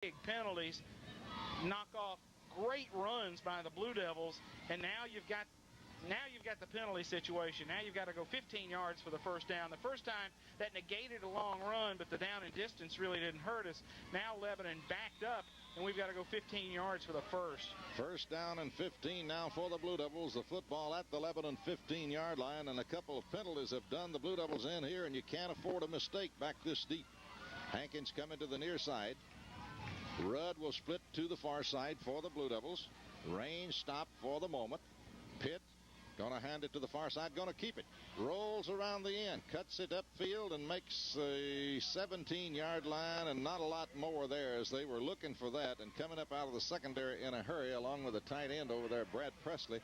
big penalties knock off great runs by the Blue Devils, and now you've got the penalty situation. Now you've got to go 15 yards for the first down. The first time that negated a long run, but the down and distance really didn't hurt us. Now Lebanon backed up, and we've got to go 15 yards for the first. First down and 15 now for the Blue Devils. The football at the Lebanon 15-yard line, and a couple of penalties have done the Blue Devils in here, and you can't afford a mistake back this deep. Hankins coming to the near side. Rudd will split to the far side for the Blue Devils. Range stop for the moment. Pitt going to hand it to the far side, going to keep it. Rolls around the end, cuts it upfield, and makes a 17-yard line, and not a lot more there as they were looking for that. And coming up out of the secondary in a hurry, along with the tight end over there, Brad Presley.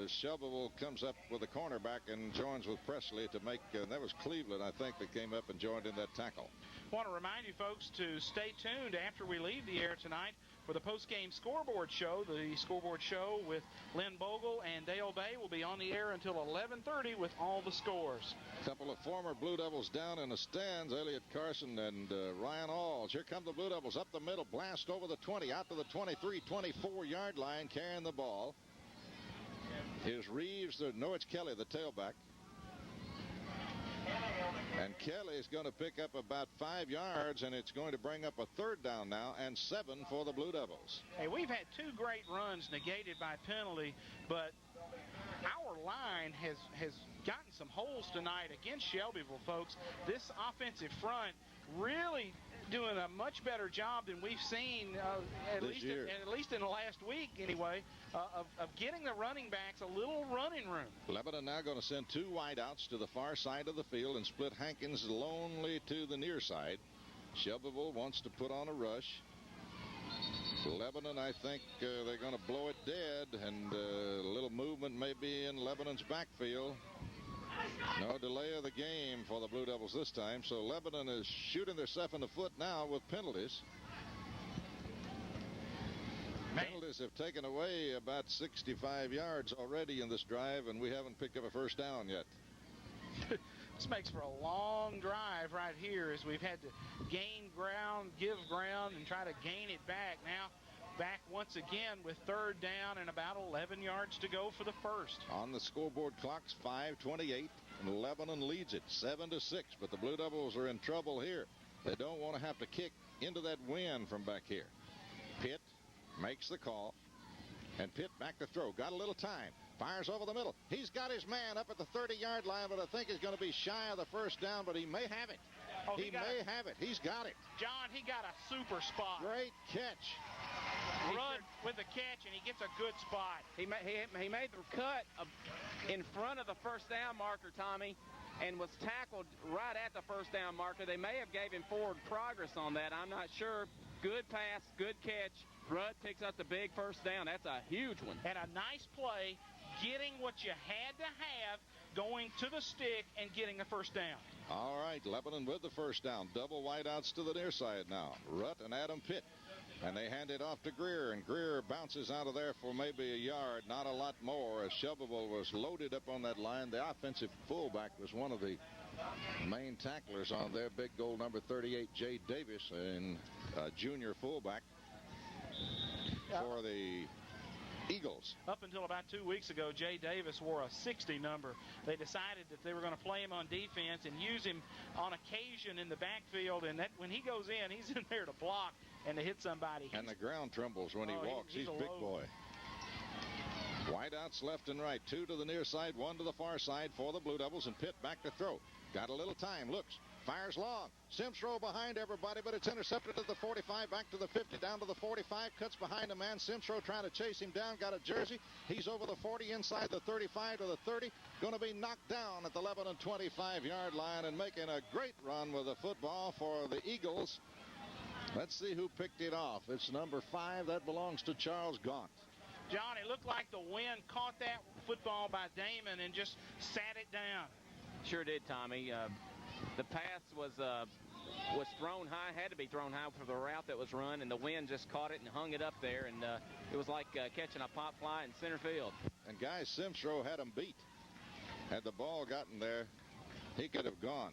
Shelbyville comes up with the cornerback and joins with Presley to make, that was Cleveland, I think, that came up and joined in that tackle. I want to remind you folks to stay tuned after we leave the air tonight for the post-game scoreboard show. The scoreboard show with Lynn Bogle and Dale Bay will be on the air until 11:30 with all the scores. A couple of former Blue Devils down in the stands, Elliott Carson and Ryan Alls. Here come the Blue Devils up the middle, blast over the 20, out to the 23, 24-yard line, carrying the ball. Here's Reeves, no, it's Kelly, the tailback. And Kelly's going to pick up about 5 yards, and it's going to bring up a third down now and 7 for the Blue Devils. Hey, we've had 2 great runs negated by penalty, but our line has gotten some holes tonight against Shelbyville, folks. This offensive front really doing a much better job than we've seen at least in the last week anyway, of getting the running backs a little running room. Lebanon now going to send 2 wideouts to the far side of the field and split Hankins lonely to the near side. Shelbyville wants to put on a rush. Lebanon, I think they're going to blow it dead, and a little movement maybe in Lebanon's backfield. No delay of the game for the Blue Devils this time, so Lebanon is shooting themselves in the foot now with penalties. Penalties have taken away about 65 yards already in this drive, and we haven't picked up a first down yet. This makes for a long drive right here as we've had to gain ground, give ground, and try to gain it back. Now back once again with third down and about 11 yards to go for the first. On the scoreboard clock's 5:28, and Lebanon leads it 7-6, but the Blue Devils are in trouble here. They don't want to have to kick into that wind from back here. Pitt makes the call, and Pitt back to throw. Got a little time. Fires over the middle. He's got his man up at the 30-yard line, but I think he's going to be shy of the first down, but he may have it. Oh, he may have it. He's got it. John, he got a super spot. Great catch. Rudd with the catch, and he gets a good spot. He made the cut in front of the first down marker, Tommy, and was tackled right at the first down marker. They may have gave him forward progress on that. I'm not sure. Good pass, good catch. Rudd picks up the big first down. That's a huge one. And a nice play, getting what you had to have, going to the stick and getting a first down. All right, Lebanon with the first down. Double wideouts to the near side now. Rutt and Adam Pitt. And they hand it off to Greer, and Greer bounces out of there for maybe a yard, not a lot more, as Shelbyville was loaded up on that line. The offensive fullback was one of the main tacklers on there, big goal number 38, Jay Davis, and junior fullback for the Eagles. Up until about 2 weeks ago, Jay Davis wore a 60 number. They decided that they were going to play him on defense and use him on occasion in the backfield, and that when he goes in, he's in there to block and to hit somebody. And the ground trembles when he walks. He's a big boy. Wideouts left and right. 2 to the near side, 1 to the far side for the Blue Devils, and Pitt back to throw. Got a little time. Looks. Fires long. Simsrow behind everybody, but it's intercepted at the 45, back to the 50, down to the 45, cuts behind a man. Simsrow trying to chase him down, got a jersey. He's over the 40, inside the 35 to the 30. Going to be knocked down at the Lebanon 25-yard line and making a great run with the football for the Eagles. Let's see who picked it off. It's number 5. That belongs to Charles Gaunt. John, it looked like the wind caught that football by Damon and just sat it down. Sure did, Tommy. The pass was thrown high, had to be thrown high for the route that was run, and the wind just caught it and hung it up there, and it was like catching a pop fly in center field. And Guy Simsrow had him beat. Had the ball gotten there, he could have gone.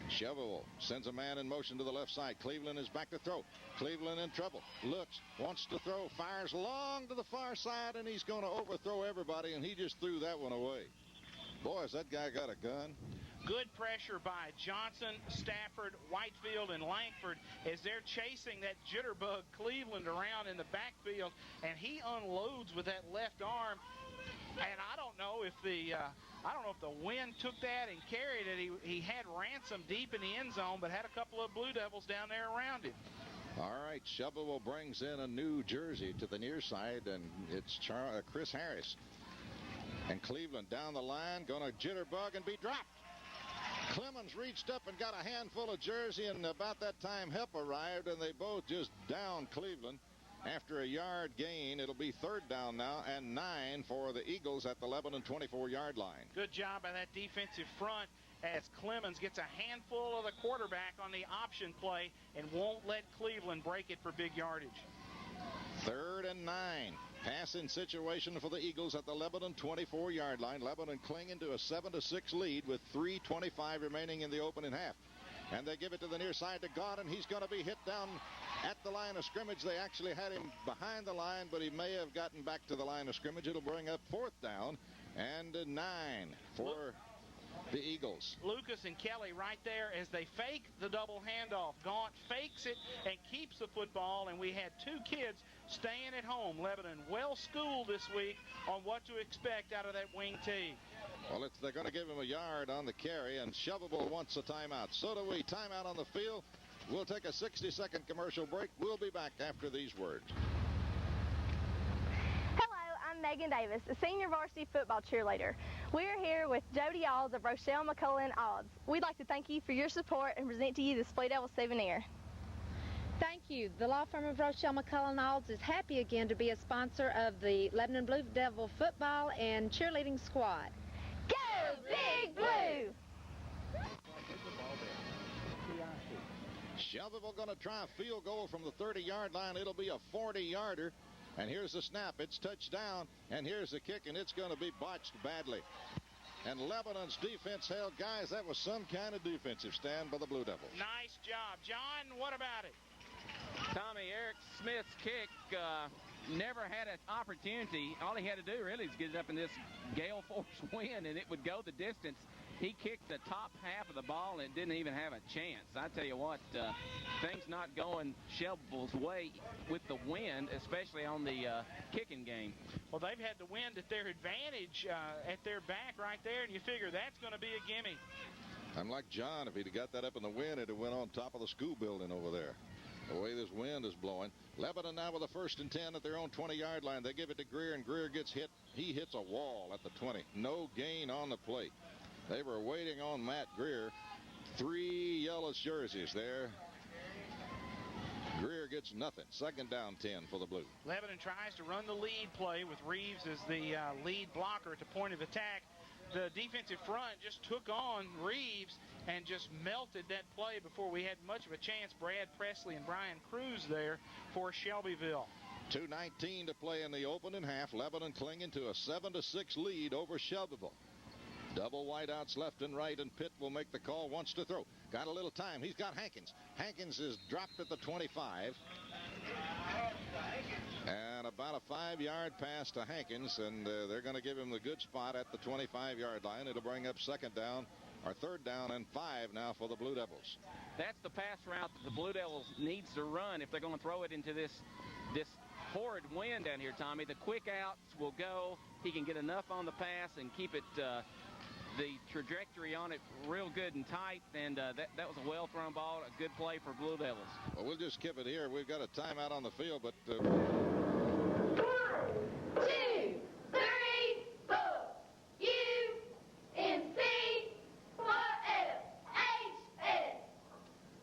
Shelbyville sends a man in motion to the left side. Cleveland is back to throw. Cleveland in trouble. Looks, wants to throw, fires long to the far side, and he's going to overthrow everybody, and he just threw that one away. Boy, has that guy got a gun. Good pressure by Johnson, Stafford, Whitefield, and Langford as they're chasing that jitterbug Cleveland around in the backfield, and he unloads with that left arm. And I don't know if the wind took that and carried it. He had Ransom deep in the end zone, but had a couple of Blue Devils down there around him. All right, Shelbyville brings in a new jersey to the near side, and it's Chris Harris. And Cleveland down the line, going to jitterbug and be dropped. Clemens reached up and got a handful of jersey, and about that time help arrived, and they both just downed Cleveland. After a yard gain, it'll be third down now and 9 for the Eagles at the 11 and 24-yard line. Good job by that defensive front as Clemens gets a handful of the quarterback on the option play and won't let Cleveland break it for big yardage. Third and 9. Passing situation for the Eagles at the 11 and 24-yard line. Lebanon clinging to a 7-6 lead with 3:25 remaining in the opening half. And they give it to the near side to Godin. He's going to be hit down at the line of scrimmage. They actually had him behind the line, but he may have gotten back to the line of scrimmage. It'll bring up fourth down and 9 for the Eagles. Lucas and Kelly right there as they fake the double handoff. Gaunt fakes it and keeps the football, and we had two kids staying at home. Lebanon well schooled this week on what to expect out of that wing tee. Well, they're going to give him a yard on the carry, and Shelbyville wants a timeout. So do we. Timeout on the field. We'll take a 60-second commercial break. We'll be back after these words. Hello, I'm Megan Davis, a senior varsity football cheerleader. We're here with Jody Alls of Rochelle McCullough Alls. We'd like to thank you for your support and present to you this Blue Devil souvenir. Thank you. The law firm of Rochelle McCullough Alls is happy again to be a sponsor of the Lebanon Blue Devil football and cheerleading squad. Go Big Blue! Shelbyville going to try a field goal from the 30-yard line. It'll be a 40-yarder. And here's the snap. It's touchdown. And here's the kick, and it's going to be botched badly. And Lebanon's defense held. Guys, that was some kind of defensive stand by the Blue Devils. Nice job. John, what about it? Tommy, Eric Smith's kick never had an opportunity. All he had to do really is get it up in this gale force wind, and it would go the distance. He kicked the top half of the ball and didn't even have a chance. I tell you what, things not going Shelbyville's way with the wind, especially on the kicking game. Well, they've had the wind at their advantage at their back right there, and you figure that's going to be a gimme. I'm like John. If he'd got that up in the wind, it'd have went on top of the school building over there. The way this wind is blowing. Lebanon now with a 1st and 10 at their own 20-yard line. They give it to Greer, and Greer gets hit. He hits a wall at the 20. No gain on the play. They were waiting on Matt Greer. 3 yellow jerseys there. Greer gets nothing. 2nd down 10 for the Blue. Lebanon tries to run the lead play with Reeves as the lead blocker at the point of attack. The defensive front just took on Reeves and just melted that play before we had much of a chance. Brad Presley and Brian Cruz there for Shelbyville. 2:19 to play in the opening half. Lebanon clinging to a 7-6 lead over Shelbyville. Double wideouts left and right, and Pitt will make the call. Wants to throw. Got a little time. He's got Hankins. Hankins is dropped at the 25. And about a 5-yard pass to Hankins, and they're going to give him the good spot at the 25-yard line. It'll bring up 2nd down, or 3rd down and 5 now for the Blue Devils. That's the pass route that the Blue Devils needs to run if they're going to throw it into this horrid wind down here, Tommy. The quick outs will go. He can get enough on the pass and keep it the trajectory on it real good and tight, and that was a well-thrown ball, a good play for Blue Devils. Well, we'll just skip it here. We've got a timeout on the field, but... 1, 2, 3, 4. UNC, what else? HS.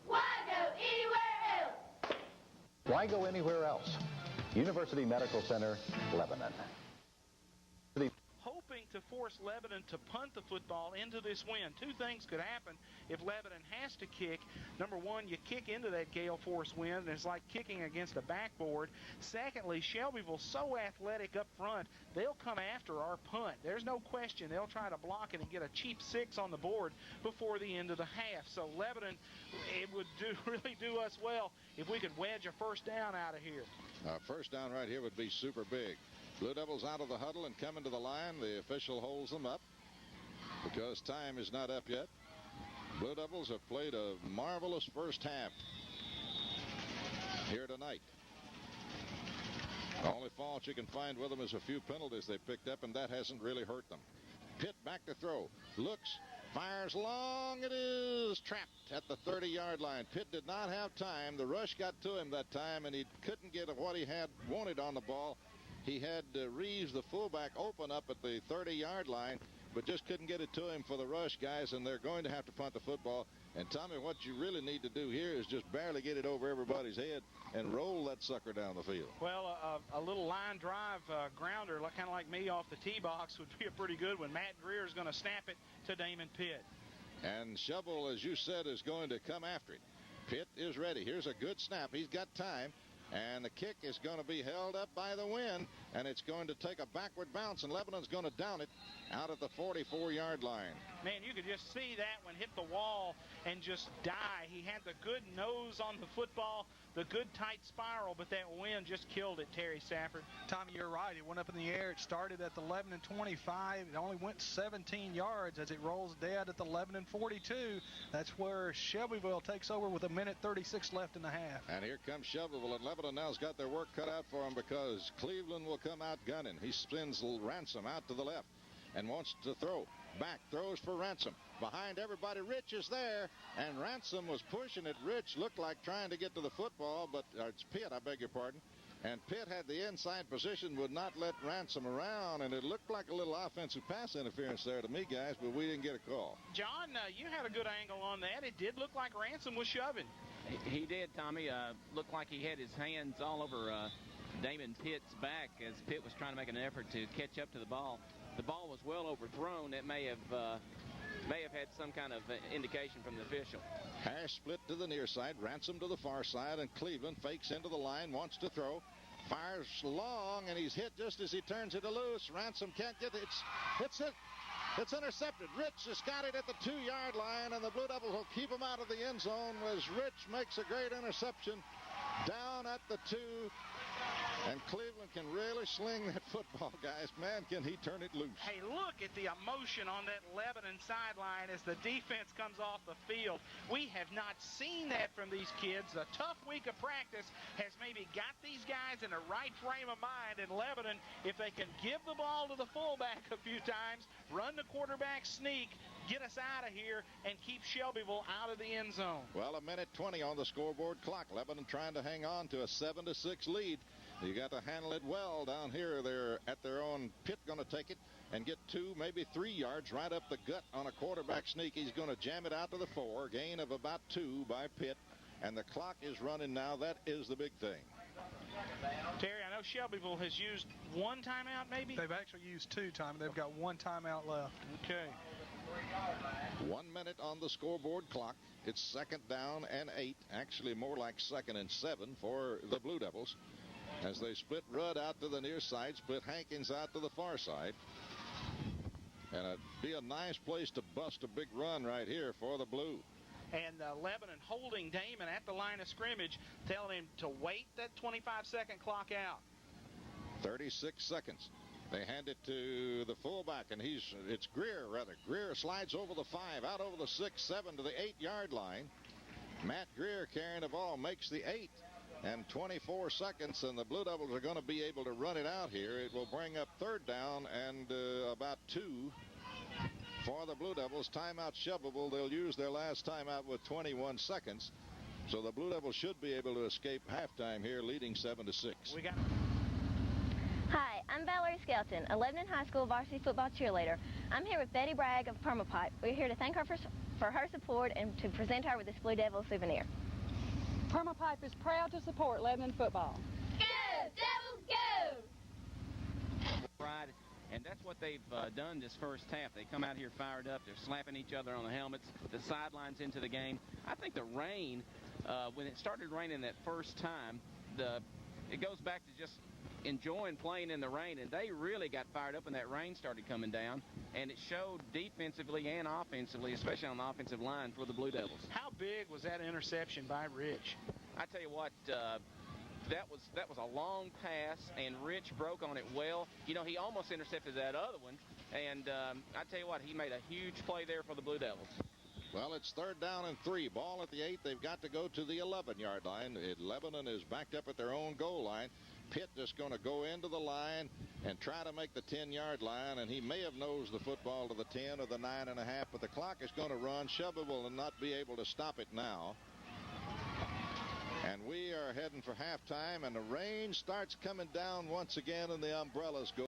Why go anywhere else? Why go anywhere else? University Medical Center, Lebanon. Hoping to force Lebanon to punt the football into this wind. Two things could happen if Lebanon has to kick. Number one, you kick into that gale force wind, and it's like kicking against a backboard. Secondly, Shelbyville's so athletic up front, they'll come after our punt. There's no question they'll try to block it and get a cheap 6 on the board before the end of the half. So Lebanon, it would really do us well if we could wedge a first down out of here. First down right here would be super big. Blue Devils out of the huddle and coming to the line. The official holds them up because time is not up yet. Blue Devils have played a marvelous first half here tonight. The only fault you can find with them is a few penalties they picked up, and that hasn't really hurt them. Pitt back to throw. Looks, fires long. It is trapped at the 30-yard line. Pitt did not have time. The rush got to him that time, and he couldn't get what he had wanted on the ball. He had Reeves, the fullback, open up at the 30-yard line, but just couldn't get it to him for the rush, guys, and they're going to have to punt the football. And, Tommy, what you really need to do here is just barely get it over everybody's head and roll that sucker down the field. Well, a little line drive grounder, kind of like me off the tee box, would be a pretty good one. Matt Greer is going to snap it to Damon Pitt. And Shovel, as you said, is going to come after it. Pitt is ready. Here's a good snap. He's got time. And the kick is going to be held up by the wind, and it's going to take a backward bounce, and Lebanon's going to down it out at the 44-yard line. Man, you could just see that one hit the wall and just die. He had the good nose on the football, the good tight spiral, but that wind just killed it, Terry Safford. Tommy, you're right. It went up in the air. It started at the 11 and 25. It only went 17 yards as it rolls dead at the 11 and 42. That's where Shelbyville takes over with 1:36 left in the half. And here comes Shelbyville, and Lebanon now's got their work cut out for them because Cleveland will come out gunning. He spins Ransom out to the left and wants to throw. Back, throws for Ransom. Behind everybody, Rich is there, and Ransom was pushing it. Rich looked like trying to get to the football, but it's Pitt, I beg your pardon. And Pitt had the inside position, would not let Ransom around, and it looked like a little offensive pass interference there to me, guys, but we didn't get a call. John, you had a good angle on that. It did look like Ransom was shoving. He did, Tommy. Looked like he had his hands all over Damon Pitt's back as Pitt was trying to make an effort to catch up to the ball. The ball was well overthrown. It may have had some kind of indication from the official. Hash split to the near side, Ransom to the far side, and Cleveland fakes into the line, wants to throw, fires long, and he's hit just as he turns it loose. Ransom can't get it. It's intercepted. Rich has got it at the 2-yard line, and the Blue Devils will keep him out of the end zone as Rich makes a great interception down at the 2. And Cleveland can really sling that football, guys. Man, can he turn it loose. Hey, look at the emotion on that Lebanon sideline as the defense comes off the field. We have not seen that from these kids. A tough week of practice has maybe got these guys in the right frame of mind. And Lebanon, if they can give the ball to the fullback a few times, run the quarterback sneak, get us out of here, and keep Shelbyville out of the end zone. Well, 1:20 on the scoreboard clock. Lebanon trying to hang on to a 7-6 lead. You got to handle it well down here. They're at their own. Pitt going to take it and get 2, maybe 3 yards right up the gut on a quarterback sneak. He's going to jam it out to the 4. Gain of about 2 by Pitt. And the clock is running now. That is the big thing. Terry, I know Shelbyville has used 1 timeout maybe? They've actually used 2, Tommy. They've got 1 timeout left. Okay. 1 minute on the scoreboard clock. It's 2nd down and 8. Actually more like 2nd and 7 for the Blue Devils. As they split Rudd out to the near side, split Hankins out to the far side. And it'd be a nice place to bust a big run right here for the Blue. And Lebanon holding Damon at the line of scrimmage, telling him to wait that 25-second clock out. 36 seconds. They hand it to the fullback, and it's Greer, rather. Greer slides over the 5, out over the 6, 7 to the 8-yard line. Matt Greer carrying the ball, makes the 8. And 24 seconds, and the Blue Devils are going to be able to run it out here. It will bring up 3rd down and about 2 for the Blue Devils. Timeout Shelbyville. They'll use their last timeout with 21 seconds. So the Blue Devils should be able to escape halftime here, leading 7-6. Hi, I'm Valerie Skelton, a Lebanon High School varsity football cheerleader. I'm here with Betty Bragg of Permapipe. We're here to thank her for her support and to present her with this Blue Devil souvenir. Permapipe is proud to support Lebanon football. Go, Devils, go! Right And that's what they've done this first half. They come out here fired up. They're slapping each other on the helmets, the sidelines into the game. I think the rain, when it started raining that first time, it goes back to just enjoying playing in the rain, and they really got fired up when that rain started coming down, and it showed defensively and offensively, especially on the offensive line for the Blue Devils. How big was that interception by Rich? I tell you what, that was a long pass, and Rich broke on it well. You know, he almost intercepted that other one, and I tell you what, he made a huge play there for the Blue Devils. Well, it's 3rd down and 3. Ball at the 8. They've got to go to the 11-yard line. Lebanon is backed up at their own goal line. Pitt just going to go into the line and try to make the 10-yard line, and he may have nosed the football to the 10 or the 9.5, but the clock is going to run. Shelbyville will not be able to stop it now. And we are heading for halftime, and the rain starts coming down once again, and the umbrellas go.